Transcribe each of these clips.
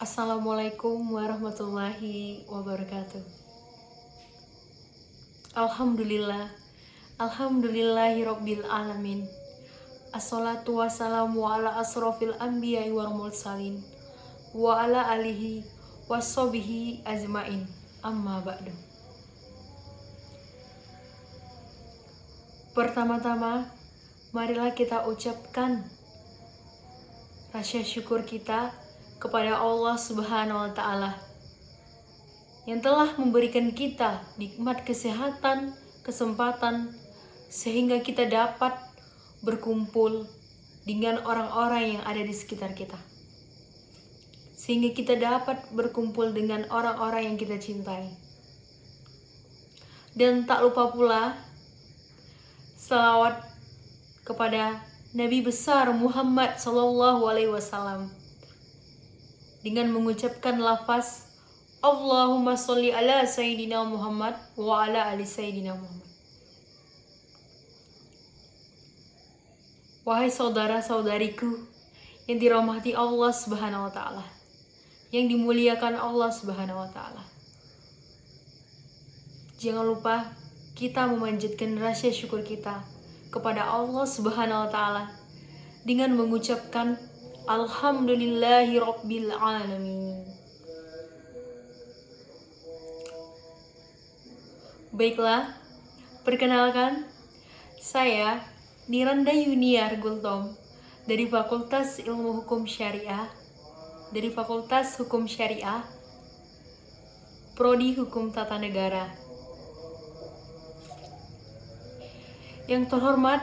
Assalamualaikum warahmatullahi wabarakatuh. Alhamdulillah, alhamdulillahirabbil alamin. Assalatu wassalamu ala asrofil anbiya'i wal mursalin wa ala alihi wassobihi ajmain. Amma ba'du. Pertama-tama, marilah kita ucapkan rasa syukur kita kepada Allah Subhanahu wa Ta'ala yang telah memberikan kita nikmat kesehatan, kesempatan, sehingga kita dapat berkumpul dengan orang-orang yang ada di sekitar kita. Sehingga kita dapat berkumpul dengan orang-orang yang kita cintai. Dan tak lupa pula selawat kepada Nabi besar Muhammad SAW dengan mengucapkan lafaz Allahumma sholli ala Sayyidina Muhammad wa ala ali Sayyidina Muhammad. Wahai saudara-saudariku yang dirahmati Allah Subhanahu wa Ta'ala, yang dimuliakan Allah Subhanahu wa Ta'ala, jangan lupa kita memanjatkan rasa syukur kita kepada Allah Subhanahu wa Ta'ala dengan mengucapkan Alhamdulillahirabbil alamin. Baiklah, perkenalkan, saya Niranda Yuniar Gultom dari Fakultas Ilmu Hukum Syariah, dari Fakultas Hukum Syariah, Prodi Hukum Tata Negara. Yang terhormat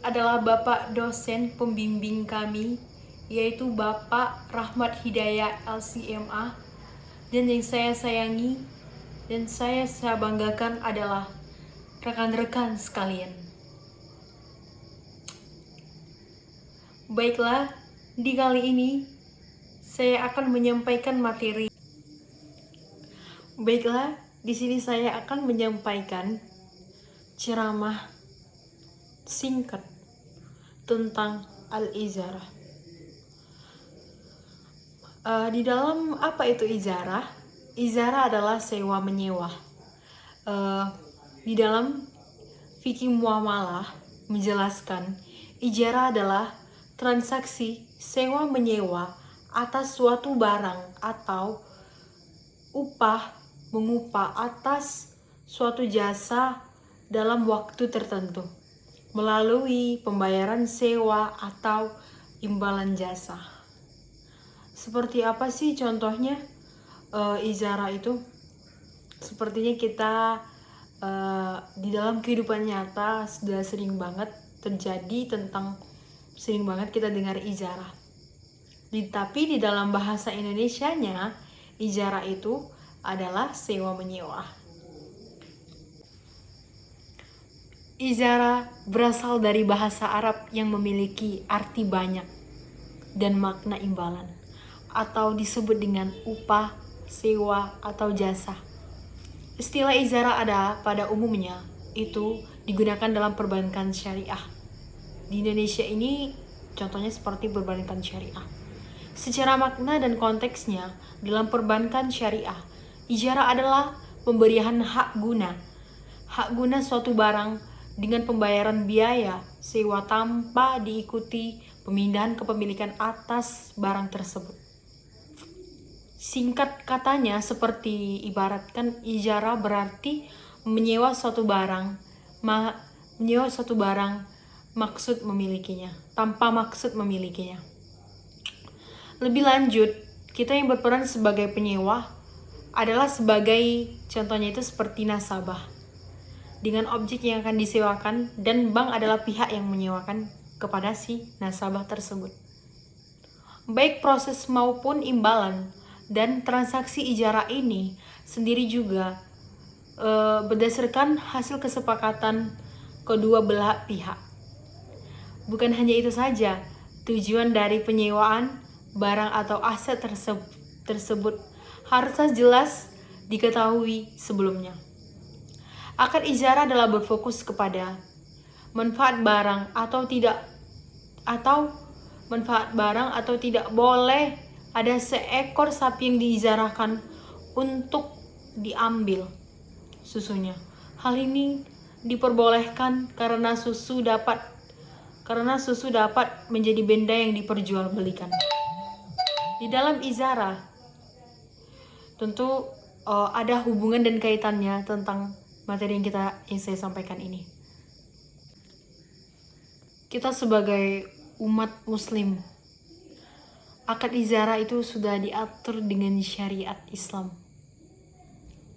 adalah Bapak dosen pembimbing kami, yaitu Bapak Rahmat Hidayat LCMA, dan yang saya sayangi dan saya banggakan adalah rekan-rekan sekalian. Baiklah, di kali ini saya akan menyampaikan materi. Baiklah, di sini saya akan menyampaikan ceramah singkat tentang al-ijarah. Di dalam apa itu ijarah? Ijarah adalah sewa menyewa. Di dalam fikih muamalah menjelaskan ijarah adalah transaksi sewa menyewa atas suatu barang atau upah mengupah atas suatu jasa dalam waktu tertentu melalui pembayaran sewa atau imbalan jasa. Seperti apa sih contohnya ijarah itu? Sepertinya kita di dalam kehidupan nyata sudah sering banget terjadi sering banget kita dengar ijarah. Tapi di dalam bahasa Indonesianya, ijarah itu adalah sewa menyewa. Ijarah berasal dari bahasa Arab yang memiliki arti banyak dan makna imbalan, atau disebut dengan upah, sewa, atau jasa. Istilah ijarah pada umumnya itu digunakan dalam perbankan syariah. Di Indonesia ini contohnya seperti perbankan syariah. Secara makna dan konteksnya dalam perbankan syariah, ijarah adalah pemberian hak guna suatu barang dengan pembayaran biaya sewa tanpa diikuti pemindahan kepemilikan atas barang tersebut. Singkat katanya seperti ibaratkan ijarah berarti menyewa suatu barang maksud memilikinya, tanpa maksud memilikinya. Lebih lanjut, kita yang berperan sebagai penyewa adalah sebagai contohnya itu seperti nasabah dengan objek yang akan disewakan, dan bank adalah pihak yang menyewakan kepada si nasabah tersebut. Baik proses maupun imbalan dan transaksi ijarah ini sendiri juga berdasarkan hasil kesepakatan kedua belah pihak. Bukan hanya itu saja, tujuan dari penyewaan barang atau aset tersebut haruslah jelas diketahui sebelumnya. Akad ijarah adalah berfokus kepada manfaat barang atau tidak boleh ada seekor sapi yang diizarahkan untuk diambil susunya. Hal ini diperbolehkan karena susu dapat menjadi benda yang diperjualbelikan. Di dalam izarah tentu ada hubungan dan kaitannya tentang materi yang saya sampaikan ini. Kita sebagai umat muslim, akad izarah itu sudah diatur dengan syariat Islam.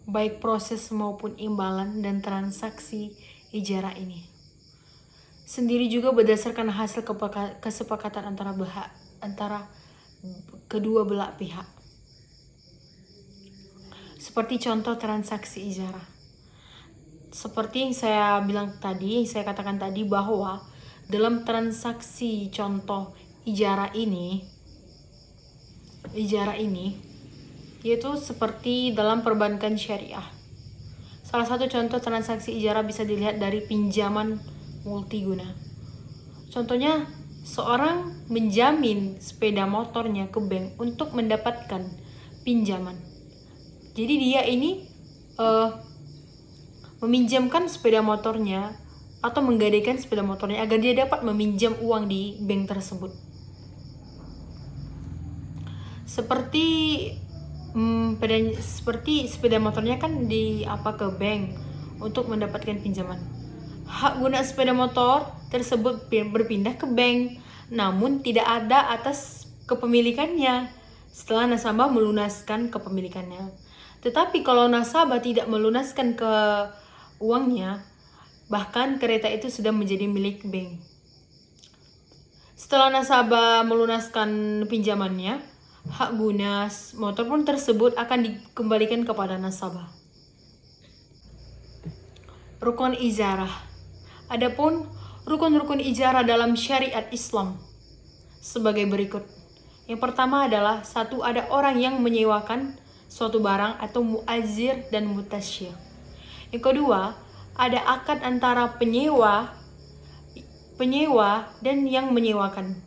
Baik proses maupun imbalan dan transaksi ijarah ini sendiri juga berdasarkan hasil kesepakatan antara kedua belah pihak. Seperti contoh transaksi ijarah. Seperti yang saya katakan tadi bahwa dalam transaksi contoh ijarah ini yaitu seperti dalam perbankan syariah. Salah satu contoh transaksi ijarah bisa dilihat dari pinjaman multiguna. Contohnya, seorang menjamin sepeda motornya ke bank untuk mendapatkan pinjaman. Jadi dia ini meminjamkan sepeda motornya atau menggadaikan sepeda motornya agar dia dapat meminjam uang di bank tersebut. Seperti sepeda motornya kan ke bank untuk mendapatkan pinjaman. Hak guna sepeda motor tersebut berpindah ke bank, namun tidak ada atas kepemilikannya setelah nasabah melunaskan kepemilikannya. Tetapi kalau nasabah tidak melunaskan ke uangnya, bahkan kereta itu sudah menjadi milik bank. Setelah nasabah melunaskan pinjamannya, hak guna motor pun tersebut akan dikembalikan kepada nasabah. Rukun izarah. Adapun rukun-rukun ijarah dalam syariat Islam sebagai berikut. Yang pertama adalah ada orang yang menyewakan suatu barang atau mu'azzir dan mutasyir. Yang kedua, ada akad antara penyewa dan yang menyewakan.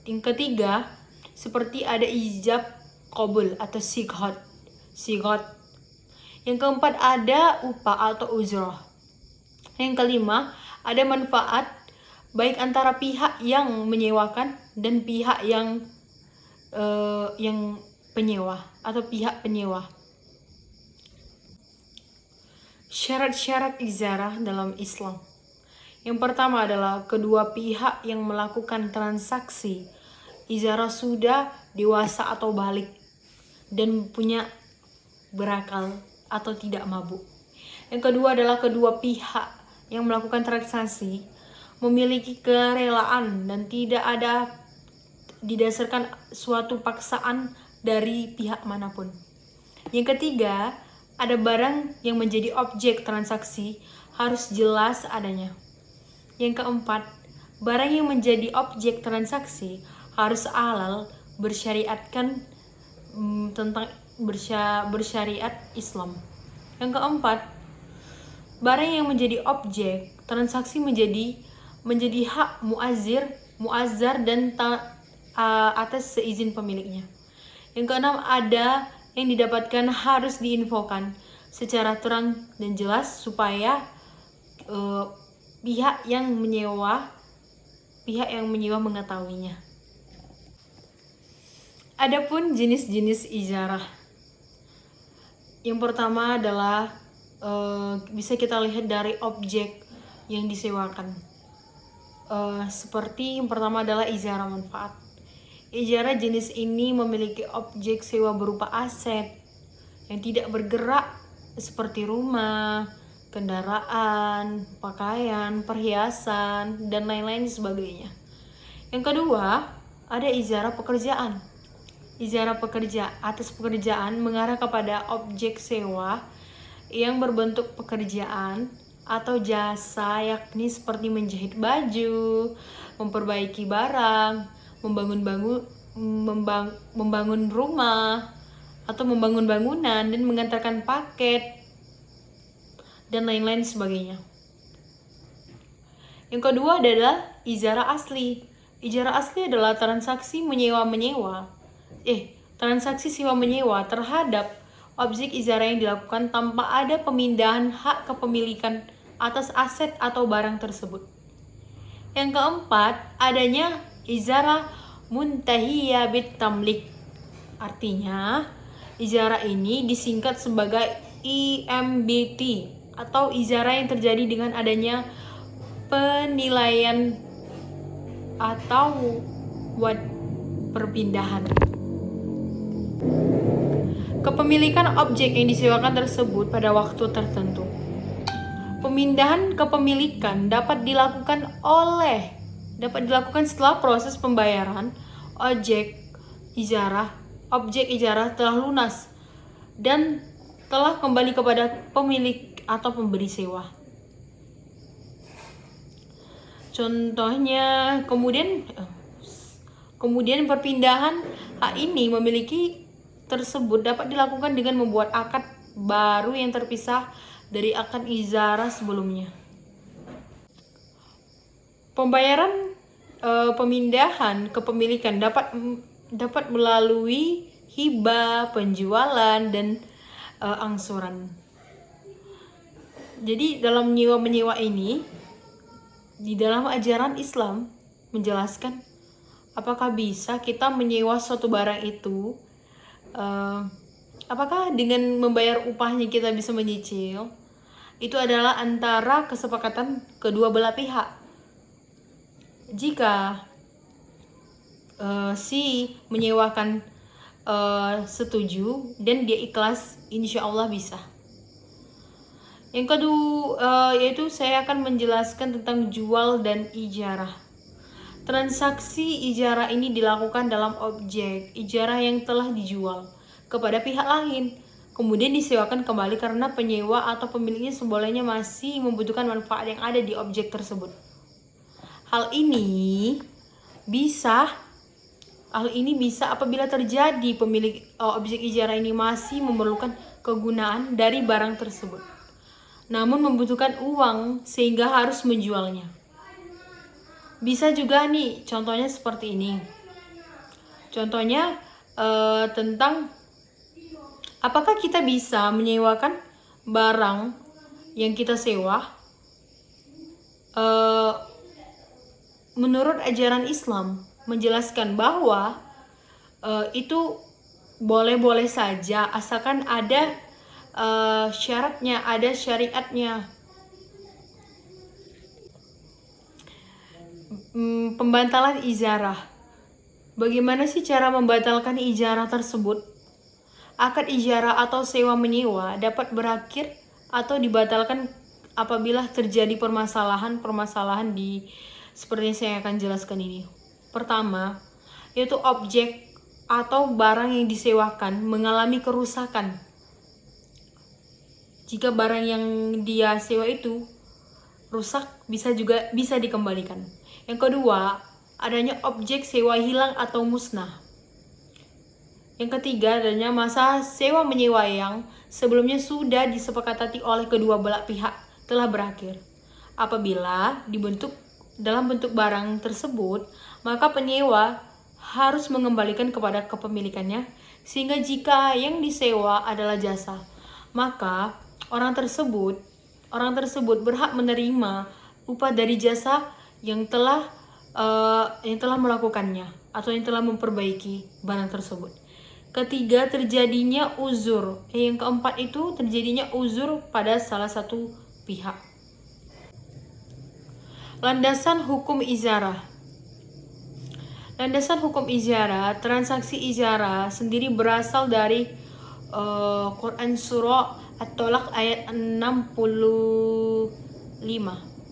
Yang ketiga, seperti ada ijab qabul atau sighot. Yang keempat, ada upah atau ujrah. Yang kelima, ada manfaat baik antara pihak yang menyewakan dan pihak yang penyewa atau pihak penyewa. Syarat-syarat izarah dalam Islam. Yang pertama adalah kedua pihak yang melakukan transaksi izarah sudah dewasa atau balik dan punya berakal atau tidak mabuk. Yang kedua adalah kedua pihak yang melakukan transaksi memiliki kerelaan dan tidak ada didasarkan suatu paksaan dari pihak manapun. Yang ketiga, ada barang yang menjadi objek transaksi harus jelas adanya. Yang keempat, barang yang menjadi objek transaksi harus halal bersyariatkan bersyariat Islam. Yang keempat, barang yang menjadi objek transaksi menjadi hak muazzar dan atas seizin pemiliknya. Yang keenam, ada yang didapatkan harus diinfokan secara terang dan jelas supaya pihak yang menyewa mengetahuinya. Adapun jenis-jenis ijarah. Yang pertama adalah bisa kita lihat dari objek yang disewakan. Seperti yang pertama adalah ijarah manfaat. Ijarah jenis ini memiliki objek sewa berupa aset yang tidak bergerak seperti rumah, kendaraan, pakaian, perhiasan, dan lain-lain sebagainya. Yang kedua, ada ijarah pekerjaan. Ijarah atas pekerjaan mengarah kepada objek sewa yang berbentuk pekerjaan atau jasa, yakni seperti menjahit baju, memperbaiki barang, membangun rumah atau membangun bangunan dan mengantarkan paket dan lain-lain sebagainya. Yang kedua adalah ijarah asli. Ijarah asli adalah transaksi menyewa-menyewa transaksi sewa menyewa terhadap objek ijarah yang dilakukan tanpa ada pemindahan hak kepemilikan atas aset atau barang tersebut. Yang keempat, adanya ijarah muntahiyah bit tamlik. Artinya, ijarah ini disingkat sebagai IMBT atau ijarah yang terjadi dengan adanya penilaian atau perpindahan. Kepemilikan objek yang disewakan tersebut pada waktu tertentu. Pemindahan kepemilikan dapat dilakukan setelah proses pembayaran objek ijarah telah lunas dan telah kembali kepada pemilik atau pemberi sewa. Contohnya, kemudian perpindahan hak ini memiliki tersebut dapat dilakukan dengan membuat akad baru yang terpisah dari akad ijarah sebelumnya. Pembayaran pemindahan kepemilikan dapat melalui hibah, penjualan, dan angsuran. Jadi dalam menyewa ini, di dalam ajaran Islam menjelaskan apakah bisa kita menyewa suatu barang itu, apakah dengan membayar upahnya kita bisa menyicil. Itu adalah antara kesepakatan kedua belah pihak. Jika si menyewakan setuju dan dia ikhlas, insya Allah bisa. Yang kedua, yaitu saya akan menjelaskan tentang jual dan ijarah. Transaksi ijarah ini dilakukan dalam objek ijarah yang telah dijual kepada pihak lain, kemudian disewakan kembali karena penyewa atau pemiliknya sembolanya masih membutuhkan manfaat yang ada di objek tersebut. Hal ini bisa apabila terjadi pemilik objek ijarah ini masih memerlukan kegunaan dari barang tersebut, namun membutuhkan uang sehingga harus menjualnya. Bisa juga nih, contohnya seperti ini. Contohnya tentang apakah kita bisa menyewakan barang yang kita sewa. Menurut ajaran Islam menjelaskan bahwa itu boleh-boleh saja asalkan ada syaratnya, ada syariatnya. Pembantalan ijarah. Bagaimana sih cara membatalkan ijarah tersebut? Akad ijarah atau sewa menyewa dapat berakhir atau dibatalkan apabila terjadi permasalahan di seperti yang saya akan jelaskan ini. Pertama, yaitu objek atau barang yang disewakan mengalami kerusakan. Jika barang yang dia sewa itu rusak, bisa dikembalikan. Yang kedua, adanya objek sewa hilang atau musnah. Yang ketiga, adanya masa sewa menyewa yang sebelumnya sudah disepakati oleh kedua belah pihak telah berakhir. Apabila dalam bentuk barang tersebut, maka penyewa harus mengembalikan kepada kepemilikannya, sehingga jika yang disewa adalah jasa, maka orang tersebut berhak menerima upah dari jasa yang telah melakukannya atau yang telah memperbaiki barang tersebut. Ketiga, terjadinya uzur. Yang keempat itu terjadinya uzur pada salah satu pihak. Landasan hukum ijarah. Landasan hukum ijarah, transaksi ijarah sendiri berasal dari Quran Surah At-Tolak ayat 65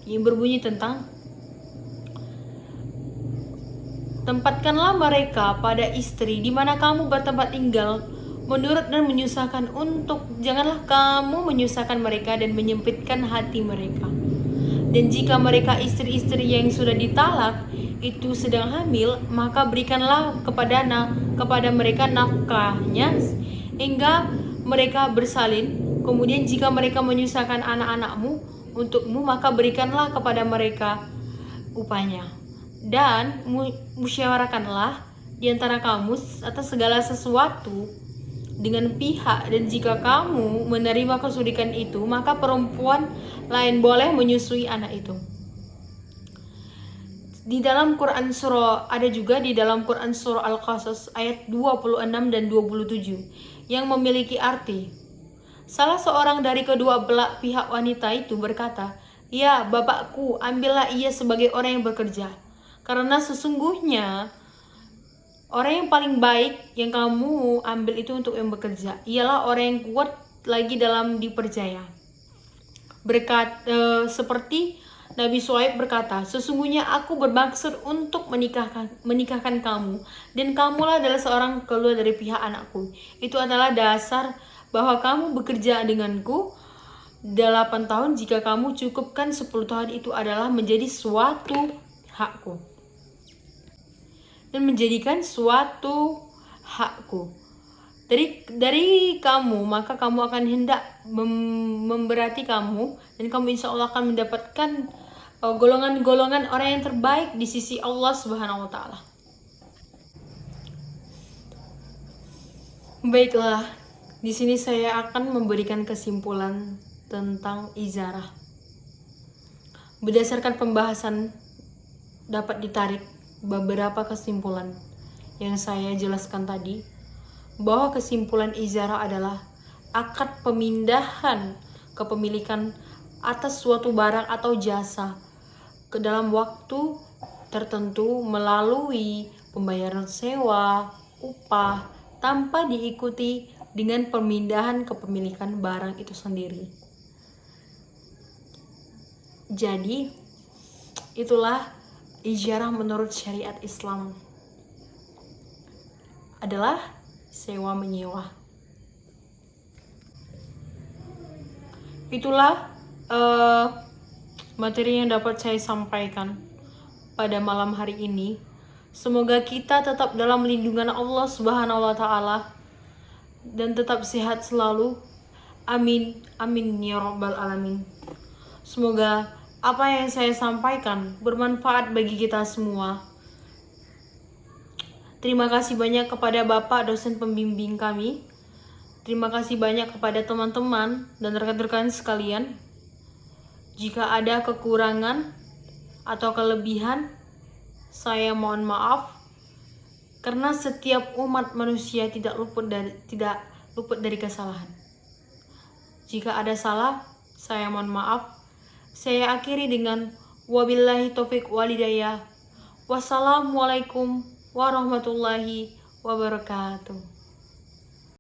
yang berbunyi tentang tempatkanlah mereka pada istri di mana kamu bertempat tinggal menurut dan menyusahkan janganlah kamu menyusahkan mereka dan menyempitkan hati mereka. Dan jika mereka istri-istri yang sudah ditalak itu sedang hamil, maka berikanlah kepada mereka nafkahnya hingga mereka bersalin. Kemudian jika mereka menyusahkan anak-anakmu untukmu, maka berikanlah kepada mereka upahnya. Dan musyawarahkanlah di antara kamu atas segala sesuatu dengan pihak, dan jika kamu menerima kesudikan itu, maka perempuan lain boleh menyusui anak itu. Di dalam Quran surah ada juga di dalam Quran surah Al-Qasas ayat 26 dan 27 yang memiliki arti. Salah seorang dari kedua belah pihak wanita itu berkata, "Ya, bapakku, ambillah ia sebagai orang yang bekerja. Karena sesungguhnya orang yang paling baik yang kamu ambil itu untuk yang bekerja ialah orang yang kuat lagi dalam dipercaya." Seperti Nabi Shu'aib berkata, "Sesungguhnya aku bermaksud untuk menikahkan kamu, dan kamulah adalah seorang keluar dari pihak anakku. Itu adalah dasar bahwa kamu bekerja denganku 8 tahun. Jika kamu cukupkan 10 tahun, itu adalah menjadi suatu hakku. Dan menjadikan suatu hakku dari kamu, maka kamu akan hendak memberati kamu, dan kamu insya Allah akan mendapatkan golongan-golongan orang yang terbaik di sisi Allah Subhanahu wa Ta'ala." Baiklah, di sini saya akan memberikan kesimpulan tentang izarah. Berdasarkan pembahasan dapat ditarik beberapa kesimpulan yang saya jelaskan tadi, bahwa kesimpulan izarah adalah akad pemindahan kepemilikan atas suatu barang atau jasa ke dalam waktu tertentu melalui pembayaran sewa, upah, tanpa diikuti dengan pemindahan kepemilikan barang itu sendiri. Jadi, itulah ijarah menurut syariat Islam, adalah sewa menyewa. Itulah materi yang dapat saya sampaikan pada malam hari ini. Semoga kita tetap dalam lindungan Allah Subhanahu wa Ta'ala dan tetap sehat selalu. Amin, amin ya rabbal alamin. Semoga apa yang saya sampaikan bermanfaat bagi kita semua. Terima kasih banyak kepada Bapak dosen pembimbing kami. Terima kasih banyak kepada teman-teman dan rekan-rekan sekalian. Jika ada kekurangan atau kelebihan, saya mohon maaf, karena setiap umat manusia tidak luput dari kesalahan. Jika ada salah, saya mohon maaf. Saya akhiri dengan wabillahi taufiq walhidayah. Wassalamualaikum warahmatullahi wabarakatuh.